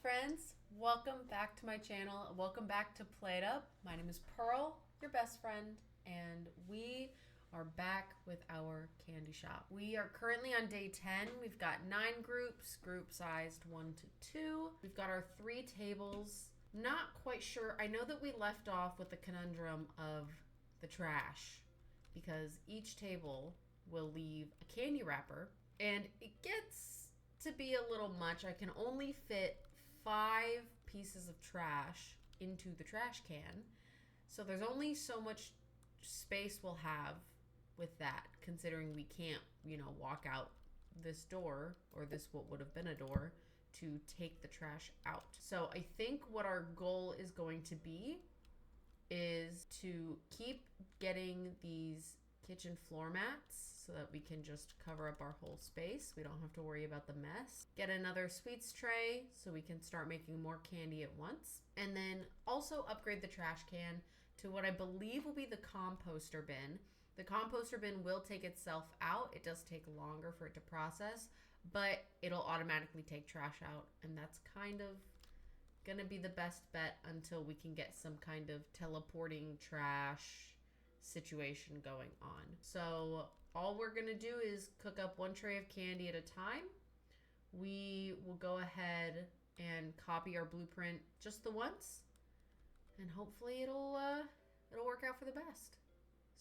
friends, welcome back to my channel. Welcome back to PlateUp. My name is Pearl, your best friend, and we are back with our candy shop. We are currently on day 10. We've got 9 groups, group sized 1 to 2. We've got our 3 tables. Not quite sure. I know that we left off with the conundrum of the trash because each table will leave a candy wrapper, and it gets to be a little much. I can only fit 5 pieces of trash into the trash can, so there's only so much space we'll have with that, considering we can't, walk out this door, or this what would have been a door, to take the trash out. So I think what our goal is going to be is to keep getting these kitchen floor mats so that we can just cover up our whole space. We don't have to worry about the mess. Get another sweets tray so we can start making more candy at once. And then also upgrade the trash can to what I believe will be the composter bin. The composter bin will take itself out. It does take longer for it to process, but it'll automatically take trash out, and that's kind of gonna be the best bet until we can get some kind of teleporting trash situation going on. So all we're gonna do is cook up 1 tray of candy at a time. We will go ahead and copy our blueprint just the once, and hopefully it'll work out for the best.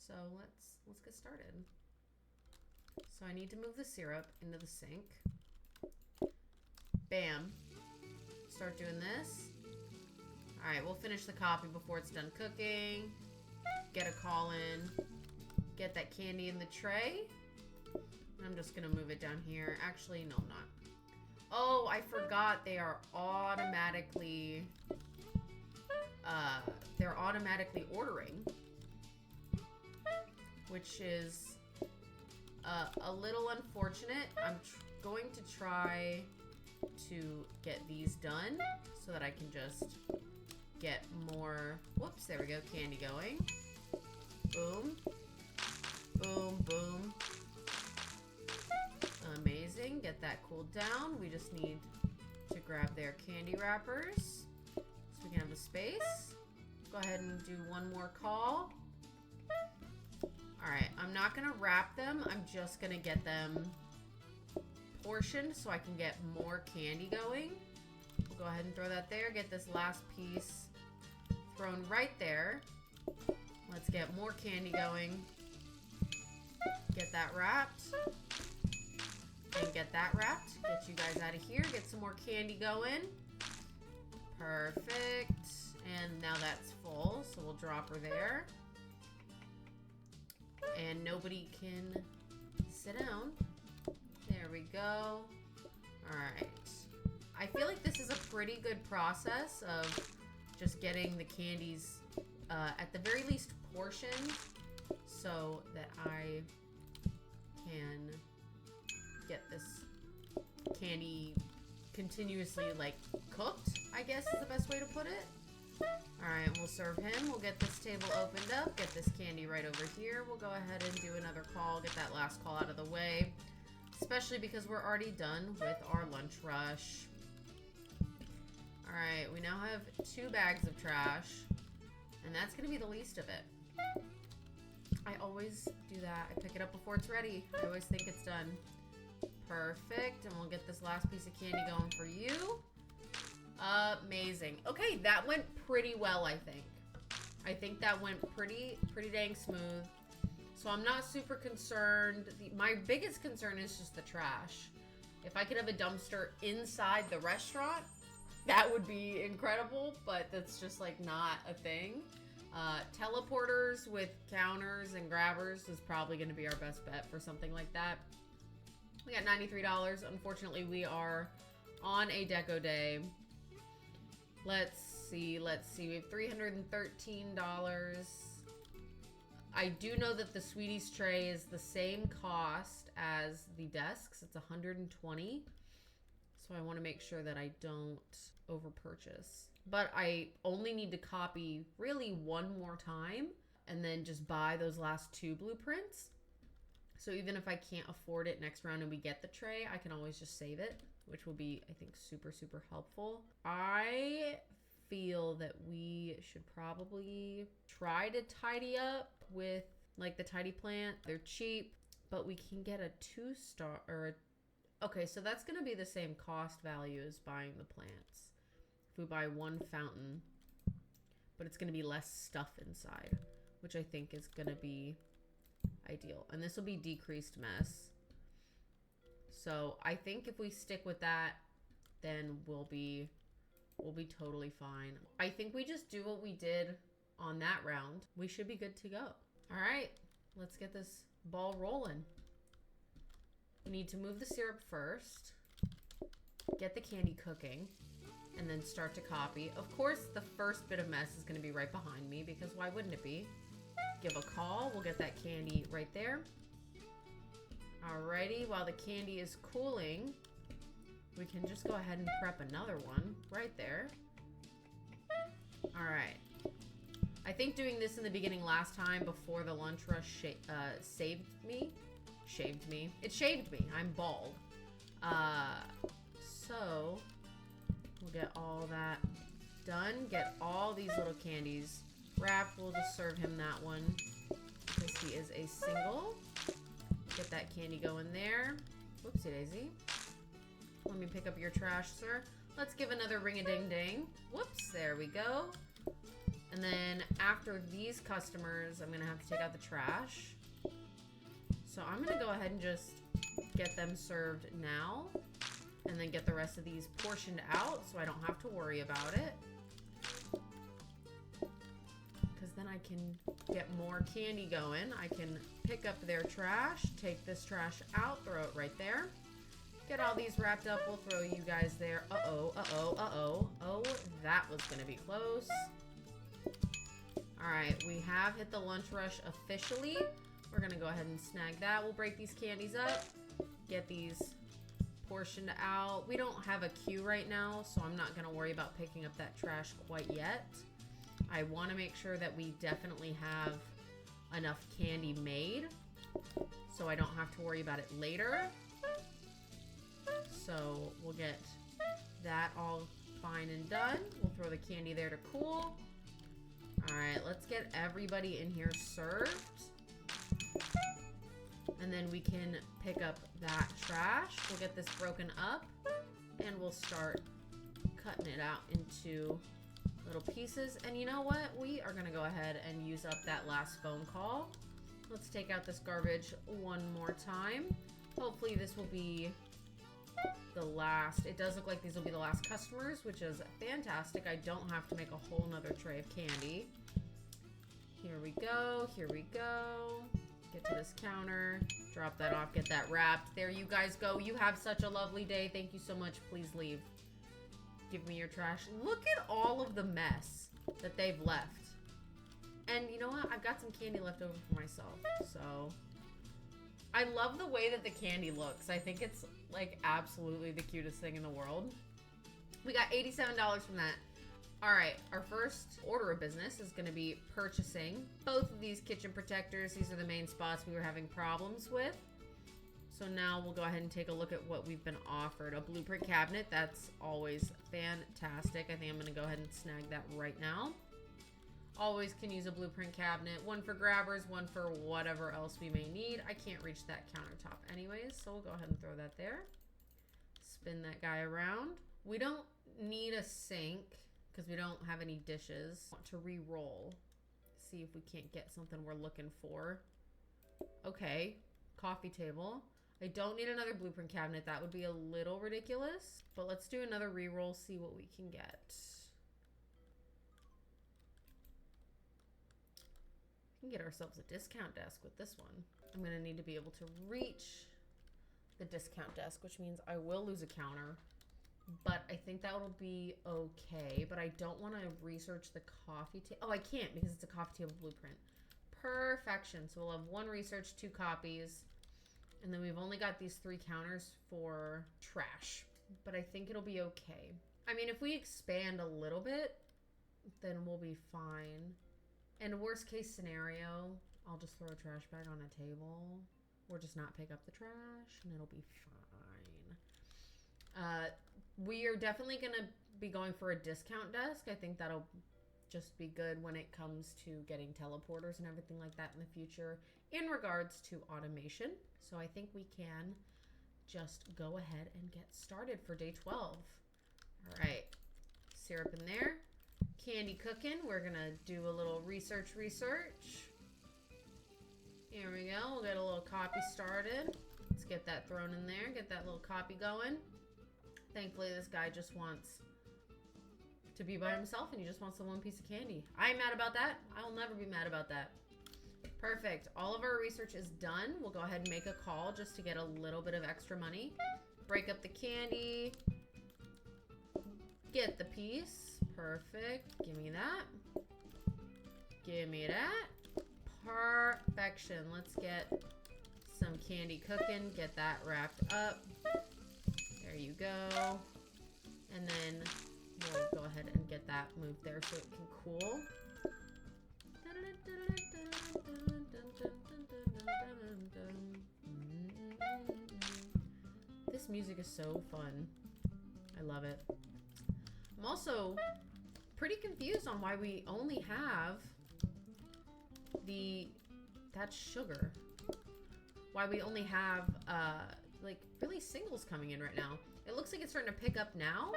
So let's get started. So I need to move the syrup into the sink. Bam. Start doing this. All right, we'll finish the copy before it's done cooking. Get a call in. Get that candy in the tray. I'm just gonna move it down here. Actually, no, I'm not. Oh, I forgot they are automatically ordering, which is a little unfortunate. I'm going to try to get these done so that I can just get more, whoops, there we go, candy going. Boom. Boom, boom. Amazing. Get that cooled down. We just need to grab their candy wrappers so we can have the space. Go ahead and do one more call. Alright, I'm not going to wrap them. I'm just going to get them portioned so I can get more candy going. We'll go ahead and throw that there. Get this last piece thrown right there. Let's get more candy going. Get that wrapped. And get that wrapped. Get you guys out of here. Get some more candy going. Perfect. And now that's full, so we'll drop her there. And nobody can sit down. There we go. All right. I feel like this is a pretty good process of just getting the candies at the very least portioned so that I can get this candy continuously cooked, I guess is the best way to put it. All right, we'll serve him. We'll get this table opened up, get this candy right over here. We'll go ahead and do another call, get that last call out of the way, especially because we're already done with our lunch rush. All right, we now have 2 bags of trash, and that's gonna be the least of it. I always do that. I pick it up before it's ready. I always think it's done. Perfect, and we'll get this last piece of candy going for you. Amazing. Okay, that went pretty well, I think. I think that went pretty dang smooth. So I'm not super concerned. My biggest concern is just the trash. If I could have a dumpster inside the restaurant, that would be incredible, but that's just not a thing. Teleporters with counters and grabbers is probably going to be our best bet for something like that. We got $93. Unfortunately, we are on a deco day. Let's see. We have $313. I do know that the Sweeties tray is the same cost as the desks. It's $120. So I want to make sure that I don't over purchase. But I only need to copy really 1 more time and then just buy those last 2 blueprints. So even if I can't afford it next round and we get the tray, I can always just save it, which will be, I think, super, super helpful. I feel that we should probably try to tidy up with like the tidy plant. They're cheap, but we can get a 2-star or okay, so that's going to be the same cost value as buying the plants. If we buy one fountain, but it's going to be less stuff inside, which I think is going to be ideal. And this will be decreased mess. So I think if we stick with that, then we'll be totally fine. I think we just do what we did on that round. We should be good to go. All right, let's get this ball rolling. We need to move the syrup first, get the candy cooking, and then start to copy. Of course, the first bit of mess is going to be right behind me because why wouldn't it be? Give a call. We'll get that candy right there. Alrighty, while the candy is cooling, we can just go ahead and prep another one right there. Alright. I think doing this in the beginning last time before the lunch rush saved me. Shaved me. It shaved me. I'm bald. So we'll get all that done. Get all these little candies wrapped. We'll just serve him that one because he is a single. Get that candy going there. Whoopsie daisy. Let me pick up your trash, sir. Let's give another ring-a-ding-ding. Whoops, there we go. And then after these customers, I'm going to have to take out the trash. So I'm going to go ahead and just get them served now. And then get the rest of these portioned out so I don't have to worry about it. Because then I can get more candy going. I can pick up their trash, take this trash out, throw it right there. Get all these wrapped up. We'll throw you guys there. Uh-oh, uh-oh, uh-oh. Oh, that was going to be close. All right, we have hit the lunch rush officially. We're going to go ahead and snag that. We'll break these candies up. Get these portioned out. We don't have a queue right now, so I'm not going to worry about picking up that trash quite yet. I want to make sure that we definitely have enough candy made so I don't have to worry about it later. So we'll get that all fine and done. We'll throw the candy there to cool. All right, let's get everybody in here served. And then we can pick up that trash. We'll get this broken up and we'll start cutting it out into little pieces. And you know what? We are gonna go ahead and use up that last phone call. Let's take out this garbage one more time. Hopefully this will be the last. It does look like these will be the last customers, which is fantastic. I don't have to make a whole nother tray of candy. Here we go, here we go. Get to this counter, drop that off, get that wrapped. There you guys go. You have such a lovely day. Thank you so much. Please leave. Give me your trash. Look at all of the mess that they've left. And you know what? I've got some candy left over for myself. So I love the way that the candy looks. I think it's like absolutely the cutest thing in the world. We got $87 from that. All right, our first order of business is going to be purchasing both of these kitchen protectors. These are the main spots we were having problems with. So now we'll go ahead and take a look at what we've been offered. A blueprint cabinet, that's always fantastic. I think I'm going to go ahead and snag that right now. Always can use a blueprint cabinet. One for grabbers, one for whatever else we may need. I can't reach that countertop anyways, so we'll go ahead and throw that there. Spin that guy around. We don't need a sink because we don't have any dishes. I want to re-roll. See if we can't get something we're looking for. Okay, coffee table. I don't need another blueprint cabinet. That would be a little ridiculous. But let's do another re-roll, see what we can get. We can get ourselves a discount desk with this one. I'm gonna need to be able to reach the discount desk, which means I will lose a counter. But I think that will be okay. But I don't want to research the coffee table. Oh, I can't because it's a coffee table blueprint. Perfection. So we'll have one research, 2 copies. And then we've only got these 3 counters for trash. But I think it'll be okay. I mean, if we expand a little bit, then we'll be fine. And worst case scenario, I'll just throw a trash bag on a table. Or just not pick up the trash and it'll be fine. We are definitely going to be going for a discount desk. I think that'll just be good when it comes to getting teleporters and everything like that in the future in regards to automation. So I think we can just go ahead and get started for day 12. All right, syrup in there, candy cooking. We're gonna do a little research. Here we go, we'll get a little copy started. Let's get that thrown in there, get that little copy going. Thankfully, this guy just wants to be by himself and he just wants the one piece of candy. I ain't mad about that. I will never be mad about that. Perfect. All of our research is done. We'll go ahead and make a call just to get a little bit of extra money. Break up the candy. Get the piece. Perfect. Give me that. Give me that. Perfection. Let's get some candy cooking. Get that wrapped up. There you go. And then we'll go ahead and get that moved there so it can cool. This music is so fun. I love it. I'm also pretty confused on why we only have that's sugar. Why we only have like really singles coming in right now. It looks like it's starting to pick up now,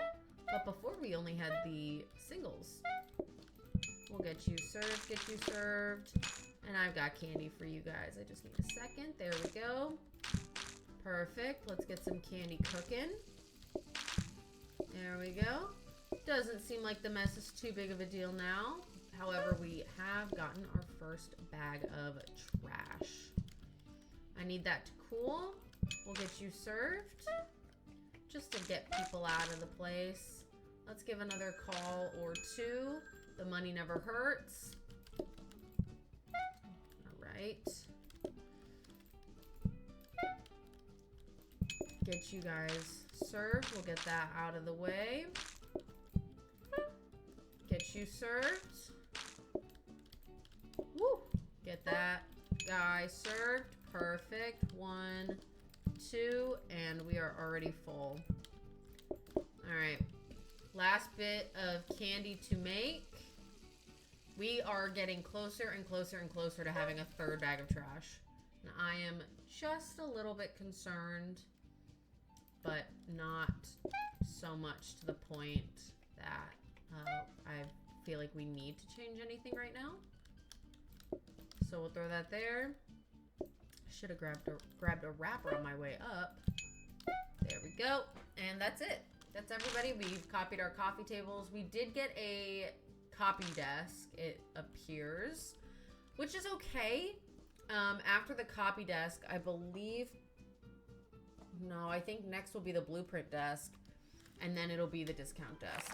but before we only had the singles. We'll get you served, and I've got candy for you guys. I just need a second. There we go. Perfect. Let's get some candy cooking. There we go. Doesn't seem like the mess is too big of a deal now. However, we have gotten our first bag of trash. I need that to cool. We'll get you served just to get people out of the place. Let's give another call or two. The money never hurts. All right. Get you guys served. We'll get that out of the way. Get you served. Woo! Get that guy served. Perfect. 1, 2, and we are already full. All right. Last bit of candy to make. We are getting closer and closer and closer to having a third bag of trash. And I am just a little bit concerned, but not so much to the point that I feel like we need to change anything right now. So we'll throw that there. Should have grabbed a wrapper on my way up. There we go. And that's it. That's everybody. We've copied our coffee tables. We did get a copy desk, it appears, which is okay. After the copy desk, I believe, no, I think next will be the blueprint desk, and then it'll be the discount desk.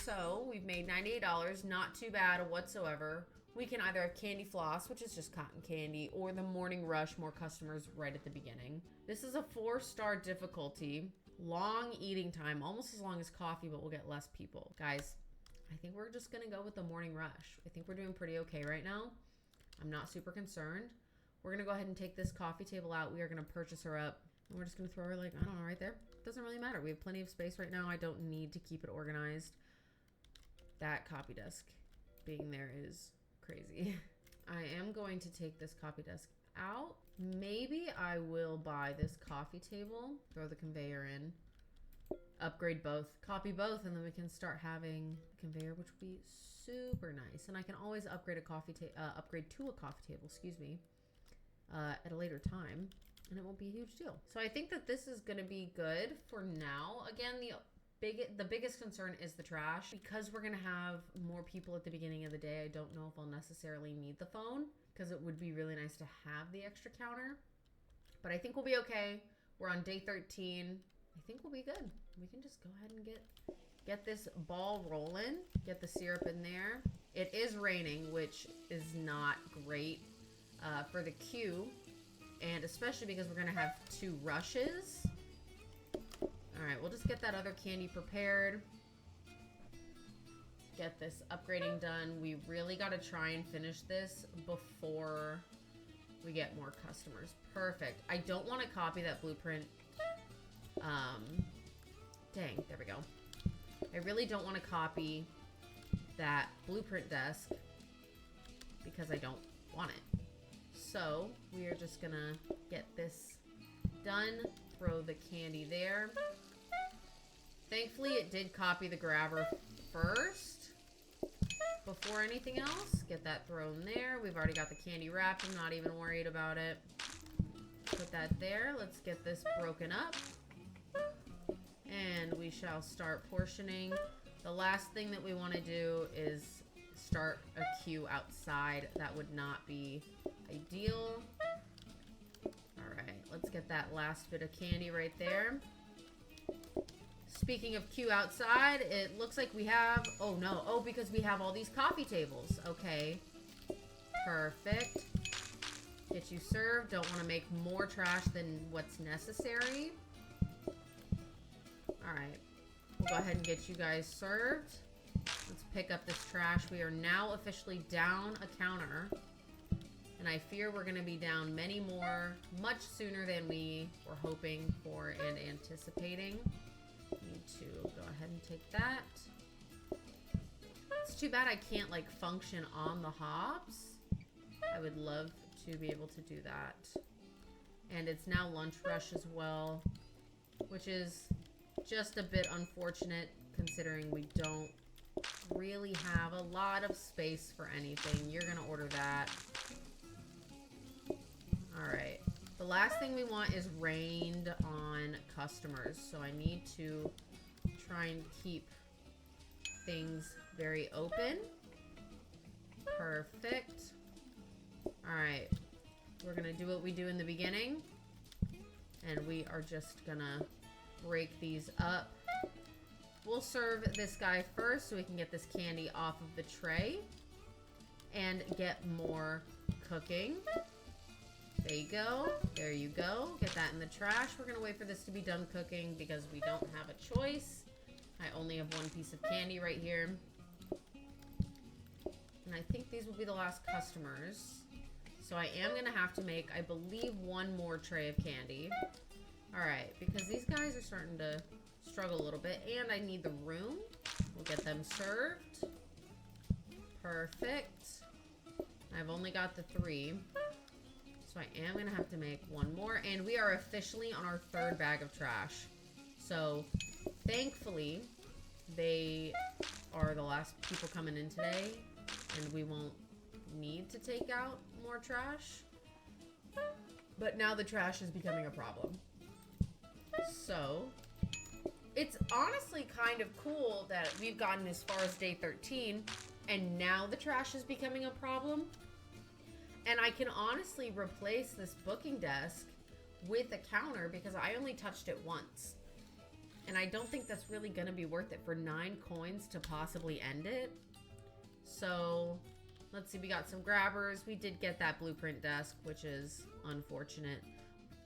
So we've made $98, not too bad whatsoever. We can either have candy floss, which is just cotton candy, or the morning rush, more customers right at the beginning. This is a 4-star difficulty, long eating time, almost as long as coffee, but we'll get less people. Guys, I think we're just gonna go with the morning rush. I think we're doing pretty okay right now. I'm not super concerned. We're gonna go ahead and take this coffee table out. We are gonna purchase her up, and we're just gonna throw her, like, I don't know, right there. Doesn't really matter. We have plenty of space right now. I don't need to keep it organized. That copy desk being there is crazy. I am going to take this copy desk out. Maybe I will buy this coffee table, throw the conveyor in, upgrade both, copy both, and then we can start having a conveyor, which would be super nice. And I can always upgrade a upgrade to a coffee table, excuse me, at a later time, and it won't be a huge deal. So I think that this is going to be good for now. Again, the biggest concern is the trash. Because we're going to have more people at the beginning of the day, I don't know if I'll necessarily need the phone, because it would be really nice to have the extra counter. But I think we'll be okay. We're on day 13. I think we'll be good. We can just go ahead and get this ball rolling. Get the syrup in there. It is raining, which is not great for the queue, and especially because we're going to have 2 rushes. All right, we'll just get that other candy prepared. Get this upgrading done. We really got to try and finish this before we get more customers. Perfect. I don't want to copy that blueprint Dang, there we go. I really don't want to copy that blueprint desk because I don't want it. So we are just gonna get this done. Throw the candy there. Thankfully, it did copy the grabber first before anything else. Get that thrown there. We've already got the candy wrapped. I'm not even worried about it. Put that there. Let's get this broken up. And we shall start portioning. The last thing that we want to do is start a queue outside. That would not be ideal. Alright, let's get that last bit of candy right there. Speaking of queue outside, it looks like we have... Oh, no. Oh, because we have all these coffee tables. Okay. Perfect. Get you served. Don't want to make more trash than what's necessary. Alright. We'll go ahead and get you guys served. Let's pick up this trash. We are now officially down a counter. And I fear we're going to be down many more much sooner than we were hoping for and anticipating. Need to go ahead and take that. It's too bad I can't like function on the hops. I would love to be able to do that. And it's now lunch rush as well, which is just a bit unfortunate considering we don't really have a lot of space for anything. You're gonna order that. Alright. The last thing we want is rained on customers, so I need to try and keep things very open. Perfect. Alright. We're gonna do what we do in the beginning, and we are just gonna break these up. We'll serve this guy first so we can get this candy off of the tray and get more cooking. There you go. There you go. Get that in the trash. We're going to wait for this to be done cooking because we don't have a choice. I only have one piece of candy right here. And I think these will be the last customers. So I am going to have to make, I believe, one more tray of candy. Alright, because these guys are starting to struggle a little bit. And I need the room. We'll get them served. Perfect. I've only got the 3. So I am going to have to make one more. And we are officially on our 3rd bag of trash. So, thankfully, they are the last people coming in today. And we won't need to take out more trash. But now the trash is becoming a problem. So, it's honestly kind of cool that we've gotten as far as day 13. And now the trash is becoming a problem. And I can honestly replace this booking desk with a counter because I only touched it once. And I don't think that's really going to be worth it for 9 coins to possibly end it. So, let's see. We got some grabbers. We did get that blueprint desk, which is unfortunate.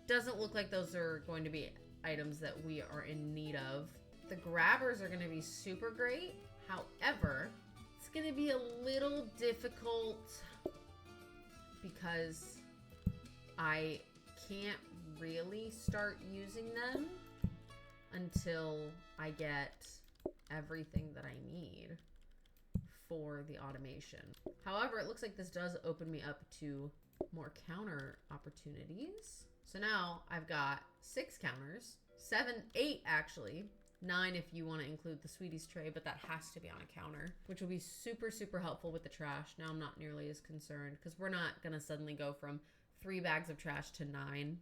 Doesn't look like those are going to be items that we are in need of. The grabbers are going to be super great. However, it's going to be a little difficult because I can't really start using them until I get everything that I need for the automation. However, it looks like this does open me up to more counter opportunities. So now I've got 6 counters, 7, 8 actually, 9 if you want to include the sweeties tray, but that has to be on a counter, which will be super, super helpful with the trash. Now I'm not nearly as concerned because we're not going to suddenly go from 3 bags of trash to 9.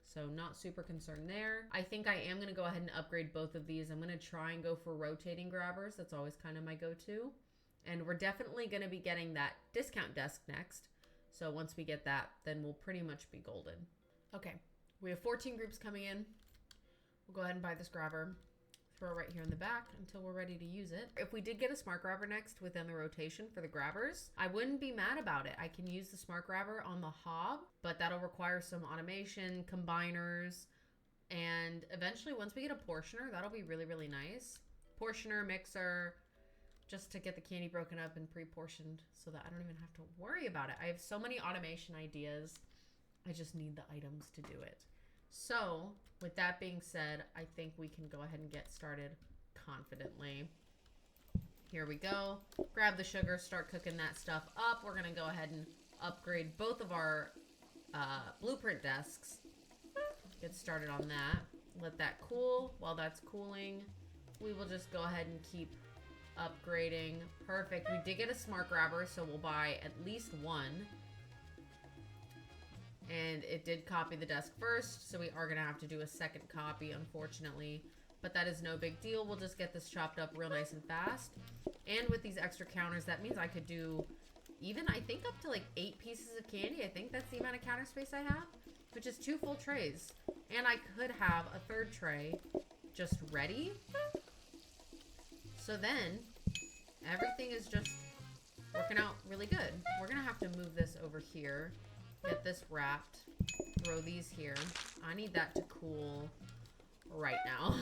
So not super concerned there. I think I am going to go ahead and upgrade both of these. I'm going to try and go for rotating grabbers. That's always kind of my go-to. And we're definitely going to be getting that discount desk next. So once we get that, then we'll pretty much be golden. Okay, we have 14 groups coming in. We'll go ahead and buy this grabber. Throw it right here in the back until we're ready to use it. If we did get a smart grabber next within the rotation for the grabbers, I wouldn't be mad about it. I can use the smart grabber on the hob, but that'll require some automation, combiners, and eventually once we get a portioner, that'll be really, really nice. Portioner, mixer, just to get the candy broken up and pre-portioned so that I don't even have to worry about it. I have so many automation ideas. I just need the items to do it. So with that being said, I think we can go ahead and get started confidently. Here we go. Grab the sugar, start cooking that stuff up. We're gonna go ahead and upgrade both of our blueprint desks. Get started on that. Let that cool. While that's cooling, we will just go ahead and keep upgrading. Perfect. We did get a smart grabber, so we'll buy at least one. And it did copy the desk first, so we are gonna have to do a second copy, unfortunately. But that is no big deal. We'll just get this chopped up real nice and fast. And with these extra counters, that means I could do even, I think, up to like 8 pieces of candy. I think that's the amount of counter space I have, which is 2 full trays. And I could have a third tray just ready. So then everything is just working out really good. We're gonna have to move this over here, get this wrapped, throw these here. I need that to cool right now.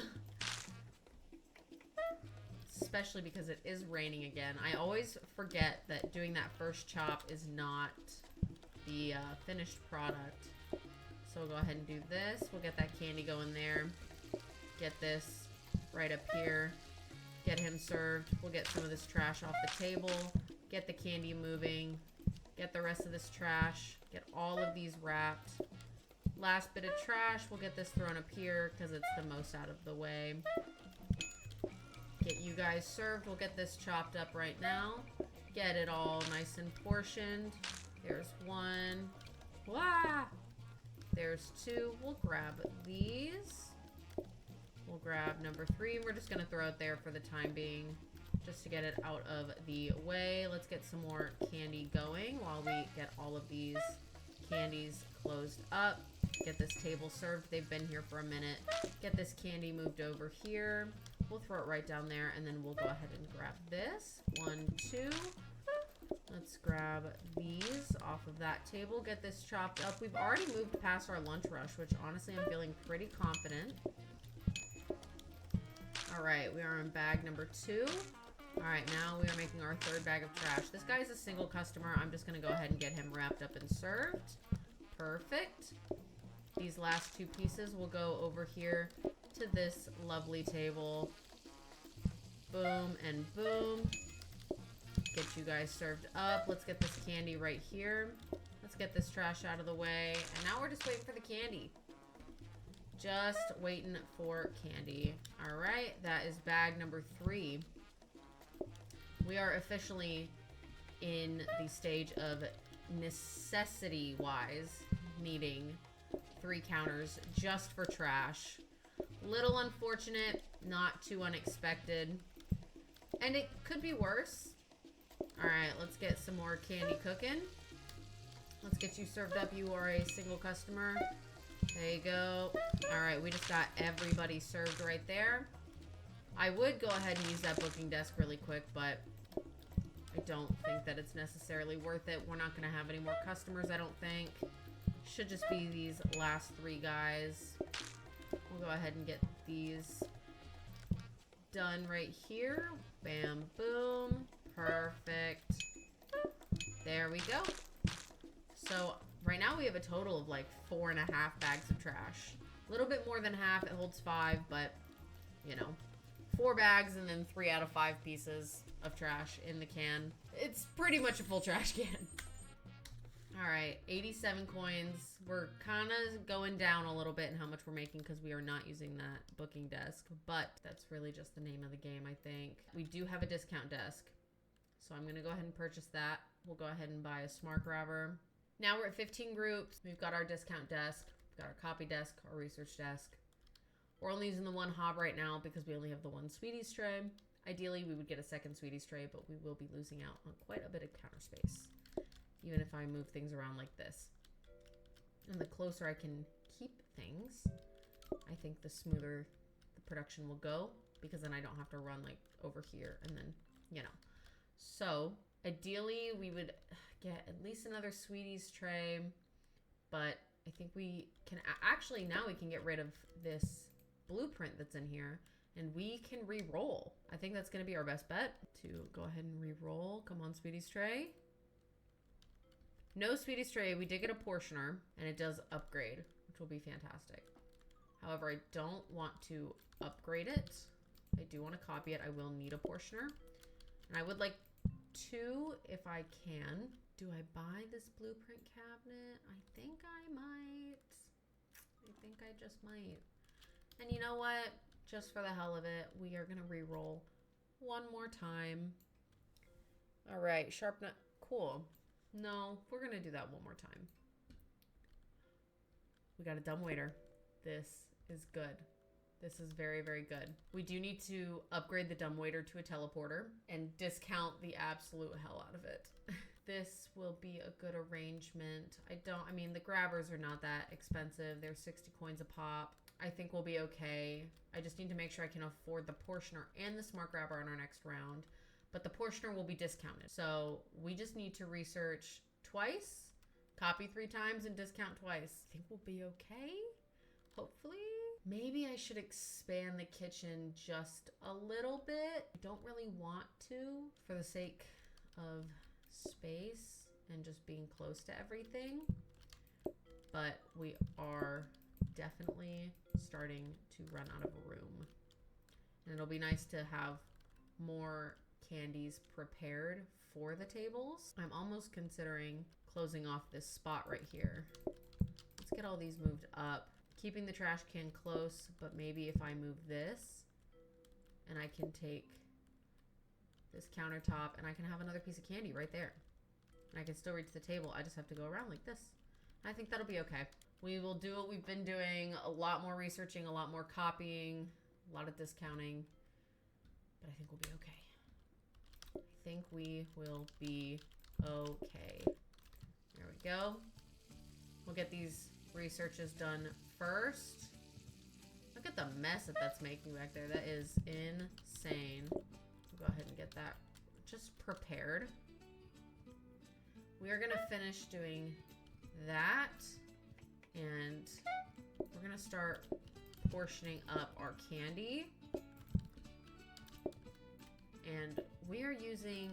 Especially because it is raining again. I always forget that doing that first chop is not the finished product. So we'll go ahead and do this. We'll get that candy going there. Get this right up here. Get him served. We'll get some of this trash off the table. Get the candy moving. Get the rest of this trash. Get all of these wrapped. Last bit of trash. We'll get this thrown up here because it's the most out of the way. Get you guys served. We'll get this chopped up right now. Get it all nice and portioned. There's one. Wah! There's 2. We'll grab these. We'll grab number 3. We're just going to throw it there for the time being, just to get it out of the way. Let's get some more candy going while we get all of these candies closed up. Get this table served. They've been here for a minute. Get this candy moved over here. We'll throw it right down there, and then we'll go ahead and grab this. 1, 2. Let's grab these off of that table. Get this chopped up. We've already moved past our lunch rush, which honestly I'm feeling pretty confident. All right, we are in bag number 2. All right, now we are making our 3rd bag of trash. This guy is a single customer. I'm just gonna go ahead and get him wrapped up and served. Perfect. These last 2 pieces will go over here to this lovely table. Boom and boom. Get you guys served up. Let's get this candy right here. Let's get this trash out of the way. And now we're just waiting for the candy. Just waiting for candy. All right, that is bag number 3. We are officially in the stage of necessity-wise needing 3 counters just for trash. Little unfortunate, not too unexpected. And it could be worse. All right, let's get some more candy cooking. Let's get you served up. You are a single customer. There you go. All right, we just got everybody served right there. I would go ahead and use that booking desk really quick, but I don't think that it's necessarily worth it. We're not going to have any more customers, I don't think. Should just be these last 3 guys. We'll go ahead and get these done right here. Bam, boom. Perfect. There we go. So right now we have a total of like 4.5 bags of trash. A little bit more than half. It holds 5, but you know, 4 bags and then 3 out of 5 pieces of trash in the can. It's pretty much a full trash can. All right, 87 coins. We're kind of going down a little bit in how much we're making because we are not using that booking desk, but that's really just the name of the game, I think. We do have a discount desk, so I'm going to go ahead and purchase that. We'll go ahead and buy a smart grabber. Now we're at 15 groups. We've got our discount desk. We've got our copy desk, our research desk. We're only using the 1 hob right now because we only have the 1 Sweeties tray. Ideally, we would get a 2nd Sweeties tray, but we will be losing out on quite a bit of counter space, even if I move things around like this. And the closer I can keep things, I think the smoother the production will go, because then I don't have to run like over here and then, you know. So ideally we would get at least another Sweeties tray, but I think we can actually, now we can get rid of this blueprint that's in here and we can re-roll. I think that's going to be our best bet, to go ahead and re-roll. Come on, Sweeties tray. No Sweeties tray. We did get a portioner and it does upgrade, which will be fantastic. However, I don't want to upgrade it. I do want to copy it. I will need a portioner. And I would like 2 if I can. Do I buy this blueprint cabinet? I think I might. I think I just might. And you know what? Just for the hell of it, we are going to re-roll one more time. All right, sharp nut. Cool. No, we're going to do that one more time. We got a dumbwaiter. This is good. This is very, very good. We do need to upgrade the dumbwaiter to a teleporter and discount the absolute hell out of it. This will be a good arrangement. I mean, the grabbers are not that expensive. They're 60 coins a pop. I think we'll be okay. I just need to make sure I can afford the portioner and the smart grabber on our next round. But the portioner will be discounted. So we just need to research twice, copy 3 times, and discount twice. I think we'll be okay. Hopefully. Maybe I should expand the kitchen just a little bit. I don't really want to for the sake of space and just being close to everything. But we are definitely starting to run out of room. And it'll be nice to have more candies prepared for the tables. I'm almost considering closing off this spot right here. Let's get all these moved up. Keeping the trash can close, but maybe if I move this and I can take this countertop and I can have another piece of candy right there. And I can still reach the table. I just have to go around like this. I think that'll be okay. We will do what we've been doing. A lot more researching, a lot more copying, a lot of discounting. But I think we'll be okay. I think we will be okay. There we go. We'll get these researches done first. Look at the mess that that's making back there. That is insane. We'll go ahead and get that just prepared. We are going to finish doing that. And we're going to start portioning up our candy. And we are using,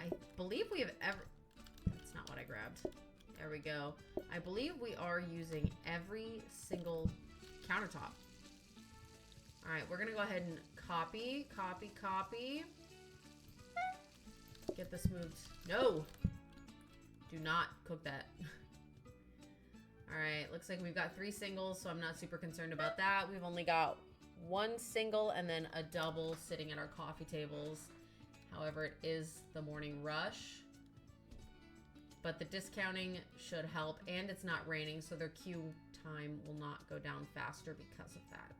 I believe we have that's not what I grabbed. There we go. I believe we are using every single countertop. All right, we're going to go ahead and copy. Get this moved. No! Do not cook that. All right, looks like we've got 3 singles, so I'm not super concerned about that. We've only got 1 single and then a double sitting at our coffee tables. However, it is the morning rush. But the discounting should help, and it's not raining, so their queue time will not go down faster because of that,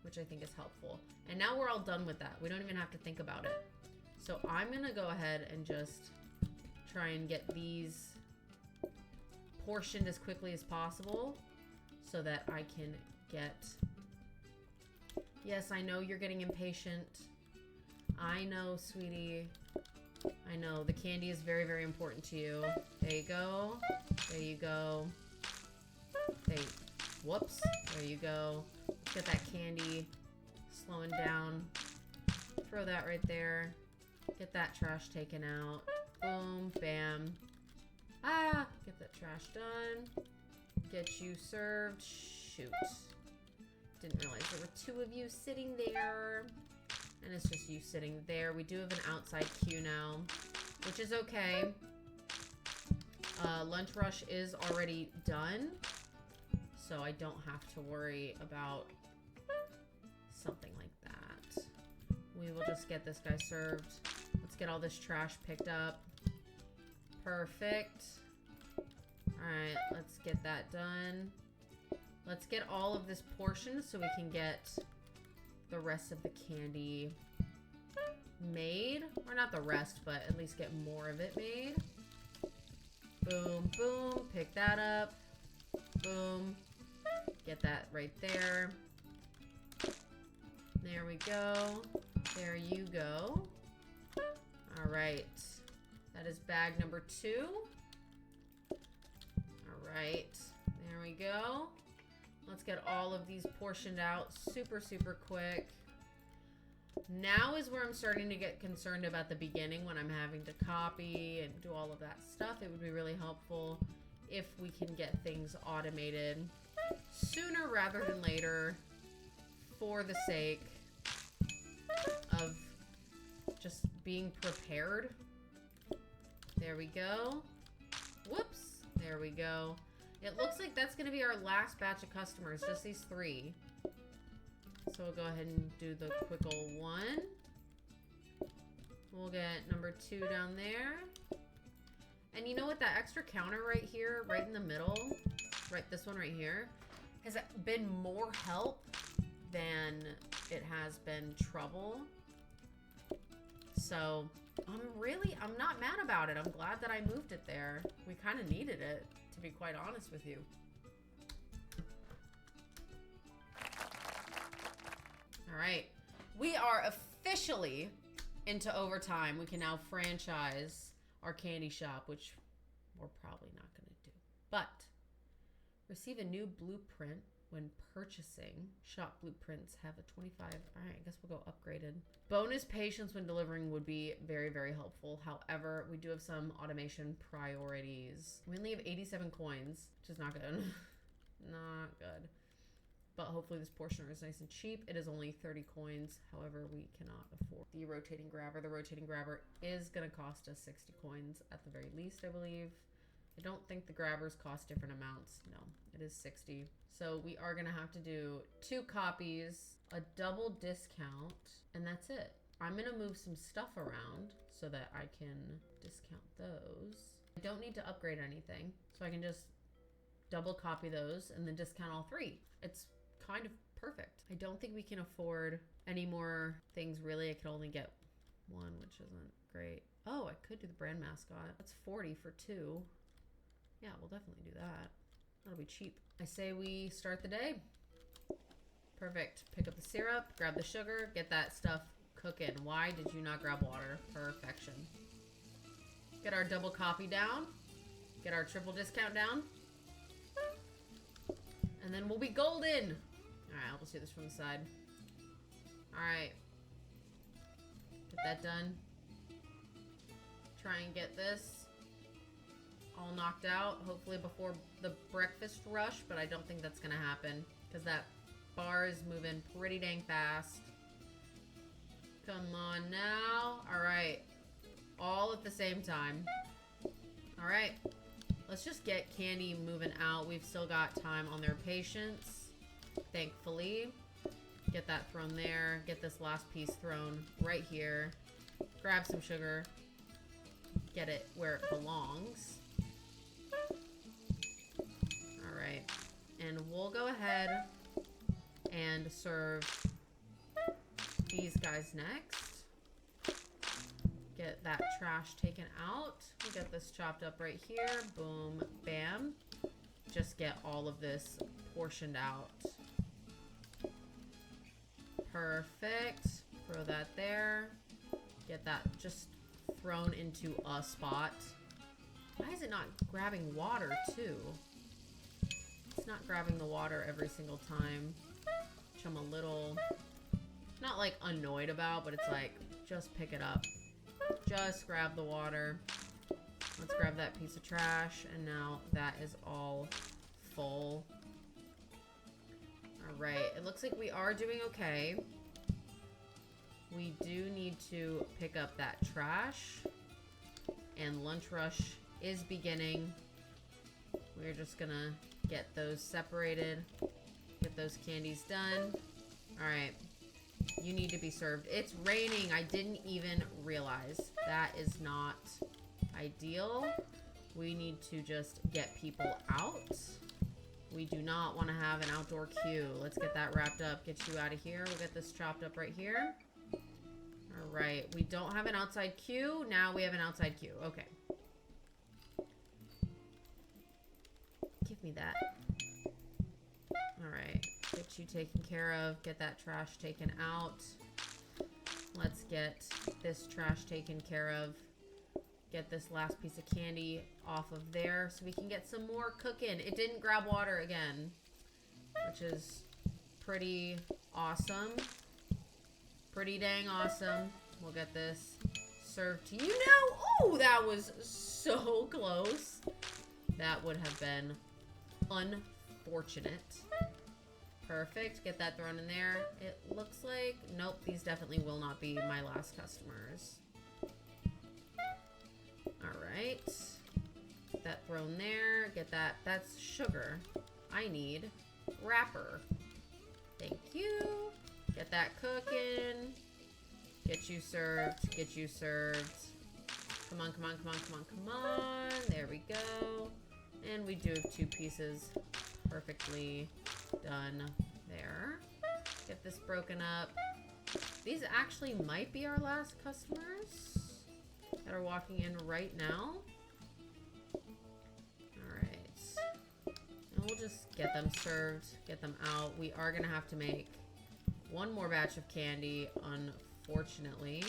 which I think is helpful. And now we're all done with that. We don't even have to think about it. So I'm going to go ahead and just try and get these portioned as quickly as possible so that I can get... Yes, I know you're getting impatient. I know, sweetie. I know, the candy is very, very important to you. There you go. There you go. Hey, whoops. There you go. Get that candy slowing down. Throw that right there. Get that trash taken out. Boom, bam. Ah, get that trash done. Get you served. Shoot. Didn't realize there were 2 of you sitting there. And it's just you sitting there. We do have an outside queue now, which is okay. Lunch rush is already done, so I don't have to worry about something like that. We will just get this guy served. Let's get all this trash picked up. Perfect. Alright, let's get that done. Let's get all of this portioned so we can get the rest of the candy made. Or not the rest, but at least get more of it made. Boom, boom. Pick that up. Boom. Get that right there. There we go. There you go. All right. That is bag number 2. All right. There we go. Let's get all of these portioned out super, super quick. Now is where I'm starting to get concerned about the beginning when I'm having to copy and do all of that stuff. It would be really helpful if we can get things automated. sooner rather than later for the sake of just being prepared. There we go. Whoops. There we go. It looks like that's going to be our last batch of customers, just these 3. So we'll go ahead and do the quickle 1. We'll get number 2 down there. And you know what? That extra counter right here, right in the middle, right, this one right here, has been more help than it has been trouble. So I'm not mad about it. I'm glad that I moved it there. We kind of needed it, to be quite honest with you. All right. We are officially into overtime. We can now franchise our candy shop, which we're probably not going to do. But receive a new blueprint when purchasing. Shop blueprints have a 25. All right, I guess we'll go upgraded. Bonus patience when delivering would be very, very helpful. However, we do have some automation priorities. We only have 87 coins, which is not good. Not good. But hopefully this portioner is nice and cheap. It is only 30 coins. However, we cannot afford the rotating grabber. The rotating grabber is going to cost us 60 coins at the very least, I believe. I don't think the grabbers cost different amounts. No, it is 60. So we are going to have to do 2 copies, a double discount, and that's it. I'm going to move some stuff around so that I can discount those. I don't need to upgrade anything, so I can just double copy those and then discount all 3. It's kind of perfect. I don't think we can afford any more things really. I can only get 1, which isn't great. Oh, I could do the brand mascot. That's 40 for 2. Yeah, we'll definitely do that. That'll be cheap. I say we start the day. Perfect. Pick up the syrup, grab the sugar, get that stuff cooking. Why did you not grab water? Perfection. Get our double copy down. Get our triple discount down. And then we'll be golden. Alright, I'll just do this from the side. Alright. Get that done. Try and get this all knocked out, hopefully before the breakfast rush, but I don't think that's gonna happen because that bar is moving pretty dang fast. Come on now. Alright. All at the same time. Alright. Let's just get candy moving out. We've still got time on their patience, thankfully. Get that thrown there. Get this last piece thrown right here. Grab some sugar. Get it where it belongs. Alright. And we'll go ahead and serve these guys next. Get that trash taken out. We'll get this chopped up right here. Boom, bam. Just get all of this portioned out. Perfect. Throw that there. Get that just thrown into a spot. Why is it not grabbing water too? It's not grabbing the water every single time, which I'm a little, not like annoyed about, but it's like, just pick it up. Just grab the water. Let's grab that piece of trash, and now that is all full. Alright, it looks like we are doing okay. We do need to pick up that trash, and lunch rush is beginning. We're just gonna get those separated, get those candies done. Alright. You need to be served. It's raining. I didn't even realize. That is not ideal. We need to just get people out. We do not want to have an outdoor queue. Let's get that wrapped up. Get you out of here. We'll get this chopped up right here. Alright. We don't have an outside queue. Now we have an outside queue. Okay. Give me that. Alright. Get you taken care of. Get that trash taken out. Let's get this trash taken care of. Get this last piece of candy off of there so we can get some more cooking. It didn't grab water again, which is pretty awesome. Pretty dang awesome. We'll get this served to you now. Oh, that was so close. That would have been unfortunate. fortunate. Perfect. Get that thrown in there. It looks like... Nope, these definitely will not be my last customers. Alright. Get that thrown there. Get that. That's sugar. I need wrapper. Thank you. Get that cooking. Get you served. Get you served. Come on, come on, come on, come on, come on. There we go. And we do have 2 pieces perfectly done there. Get this broken up. These actually might be our last customers that are walking in right now. Alright. And we'll just get them served, get them out. We are going to have to make 1 more batch of candy, unfortunately.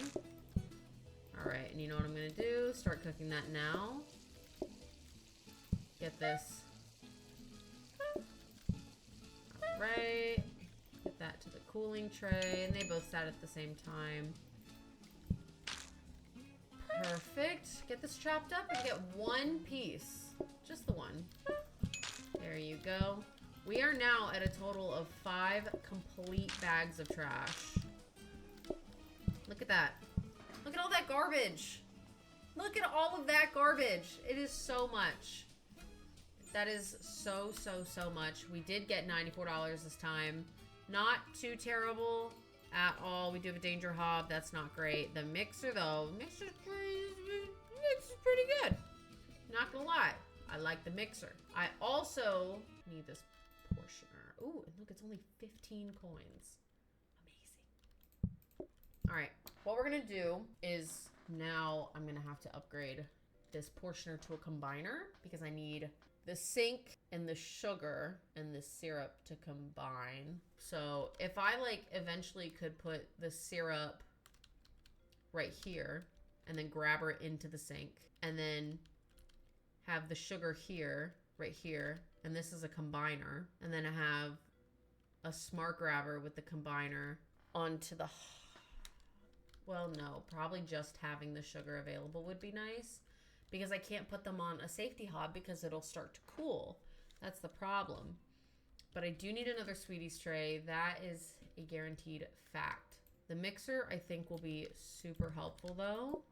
Alright, and you know what I'm going to do? Start cooking that now. Get this. Alright. Get that to the cooling tray. And they both sat at the same time. Perfect. Get this chopped up and get 1 piece. Just the 1. There you go. We are now at a total of 5 complete bags of trash. Look at that. Look at all that garbage. Look at all of that garbage. It is so much. That is so, so, so much. We did get $94 this time. Not too terrible at all. We do have a danger hob. That's not great. The mixer, though. Mixer's pretty good. Not gonna lie. I like the mixer. I also need this portioner. Ooh, and look, it's only 15 coins. Amazing. All right. What we're gonna do is now I'm gonna have to upgrade this portioner to a combiner because I need the sink and the sugar and the syrup to combine. So if I like eventually could put the syrup right here and then grab her into the sink and then have the sugar here, right here, and this is a combiner, and then I have a smart grabber with the combiner onto the... Well, no, probably just having the sugar available would be nice because I can't put them on a safety hob because it'll start to cool. That's the problem. But I do need another Sweeties tray. That is a guaranteed fact. The mixer, I think, will be super helpful, though.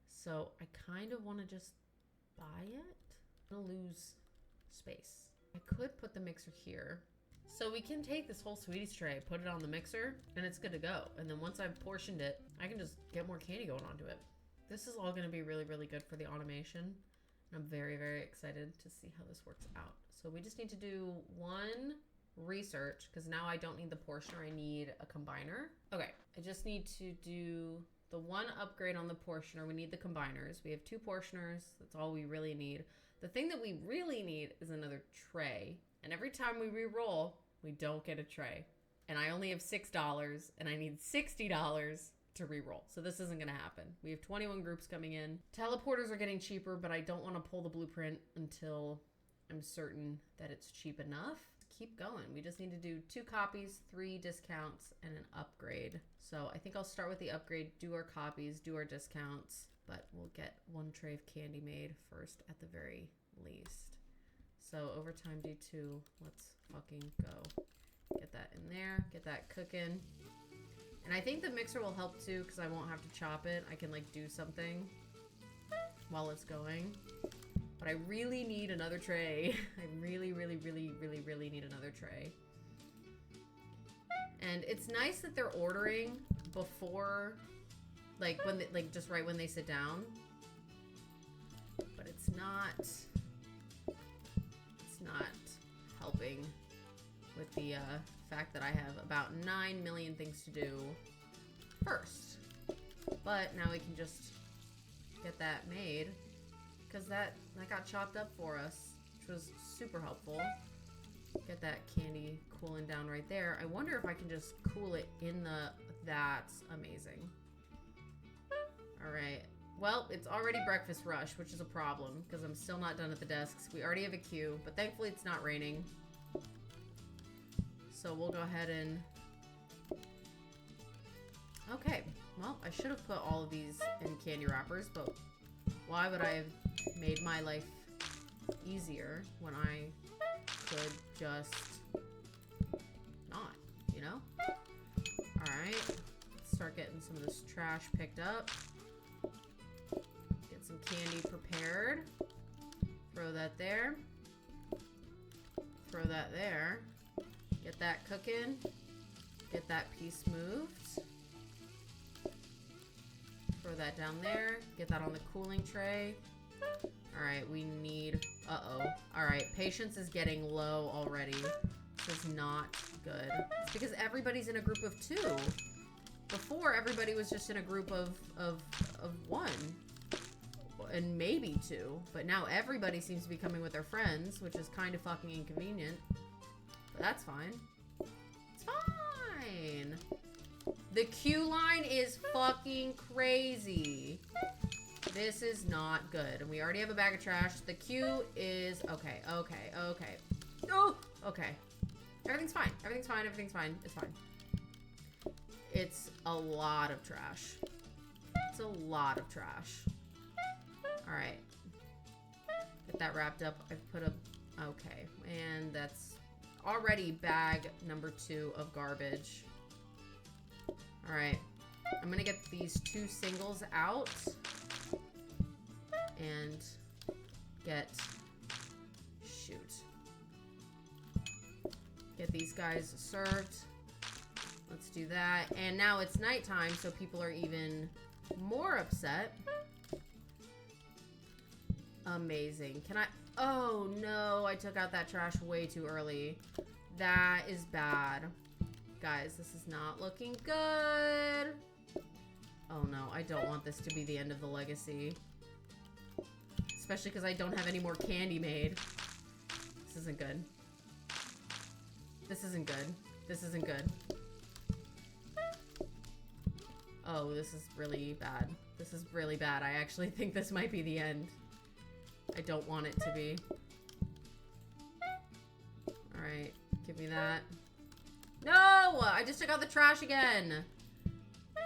So I kind of want to just buy it. I'm going to lose space. I could put the mixer here. So we can take this whole Sweeties tray, put it on the mixer, and it's good to go. And then once I've portioned it, I can just get more candy going onto it. This is all going to be really, really good for the automation. And I'm very, very excited to see how this works out. So we just need to do 1 research because now I don't need the portioner. I need a combiner. Okay, I just need to do the 1 upgrade on the portioner. We need the combiners. We have 2 portioners. That's all we really need. The thing that we really need is another tray. And every time we re-roll, we don't get a tray. And I only have $6 and I need $60 to re-roll. So this isn't going to happen. We have 21 groups coming in. Teleporters are getting cheaper, but I don't want to pull the blueprint until I'm certain that it's cheap enough. Keep going. We just need to do 2 copies, 3 discounts, and an upgrade. So I think I'll start with the upgrade, do our copies, do our discounts, but we'll get 1 tray of candy made first at the very least. So overtime D2, let's fucking go. Get that in there, get that cooking. And I think the mixer will help too because I won't have to chop it. I can like do something while it's going. But I really need another tray. I really, really, really, really, really need another tray. And it's nice that they're ordering before, like when they, like just right when they sit down. But it's not helping with the fact that I have about 9 million things to do first. But now we can just get that made because that got chopped up for us, which was super helpful. Get that candy cooling down right there. I wonder if I can just cool it in the... That's amazing. All right. Well, it's already breakfast rush, which is a problem because I'm still not done at the desks. We already have a queue, but thankfully it's not raining. So we'll go ahead and... Okay. Well, I should have put all of these in candy wrappers, but why would I have made my life easier when I could just not, you know? Alright. Let's start getting some of this trash picked up. Get some candy prepared. Throw that there. Throw that there. Get that cooking. Get that piece moved. Throw that down there. Get that on the cooling tray. Alright, we need... Uh-oh. Alright, patience is getting low already. This is not good. It's because everybody's in a group of 2. Before, everybody was just in a group of 1. And maybe 2. But now everybody seems to be coming with their friends, which is kind of fucking inconvenient. But that's fine. It's fine. The queue line is fucking crazy. This is not good. And we already have a bag of trash. The queue is... Okay, okay, okay. Oh! Okay. Everything's fine. Everything's fine. Everything's fine. It's fine. It's a lot of trash. It's a lot of trash. Alright. Get that wrapped up. I've put a... Okay. And that's already bag number 2 of garbage. Alright. I'm gonna get these 2 singles out. And get... Shoot. Get these guys served. Let's do that. And now it's nighttime, so people are even more upset. Amazing. Can I... Oh, no. I took out that trash way too early. That is bad. Guys, this is not looking good. Oh, no. I don't want this to be the end of the legacy. Especially because I don't have any more candy made. This isn't good. This isn't good. This isn't good. Oh, this is really bad. This is really bad. I actually think this might be the end. I don't want it to be. Alright, give me that. No! I just took out the trash again.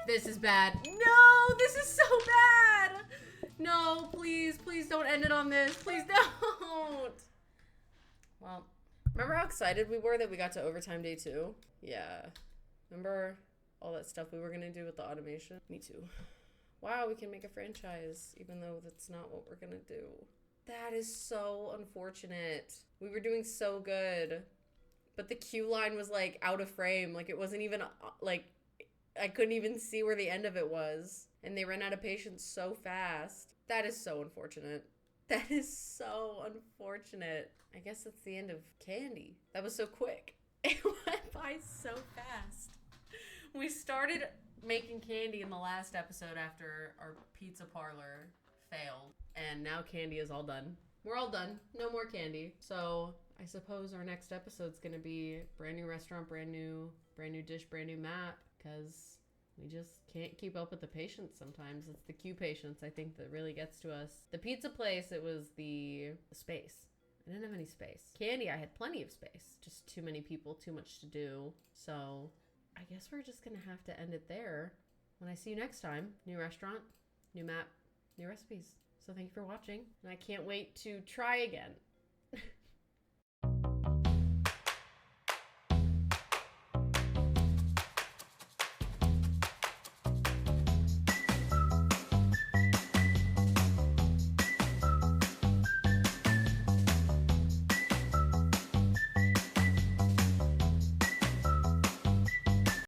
This is bad. No! This is so bad! No, please, please don't end it on this. Please don't! Well, remember how excited we were that we got to overtime day 2? Yeah. Remember all that stuff we were gonna do with the automation? Me too. Wow, we can make a franchise, even though that's not what we're gonna do. That is so unfortunate. We were doing so good. But the queue line was, like, out of frame. Like, it wasn't even, like, I couldn't even see where the end of it was. And they ran out of patience so fast. That is so unfortunate. That is so unfortunate. I guess that's the end of candy. That was so quick. It went by so fast. We started making candy in the last episode after our pizza parlor failed. And now candy is all done. We're all done. No more candy. So I suppose our next episode's gonna be brand new restaurant, brand new dish, brand new map. Because we just can't keep up with the patience sometimes. It's the queue patience, I think, that really gets to us. The pizza place, it was the space. I didn't have any space. Candy, I had plenty of space. Just too many people, too much to do. So I guess we're just gonna have to end it there. When I see you next time, new restaurant, new map, new recipes. So thank you for watching, and I can't wait to try again.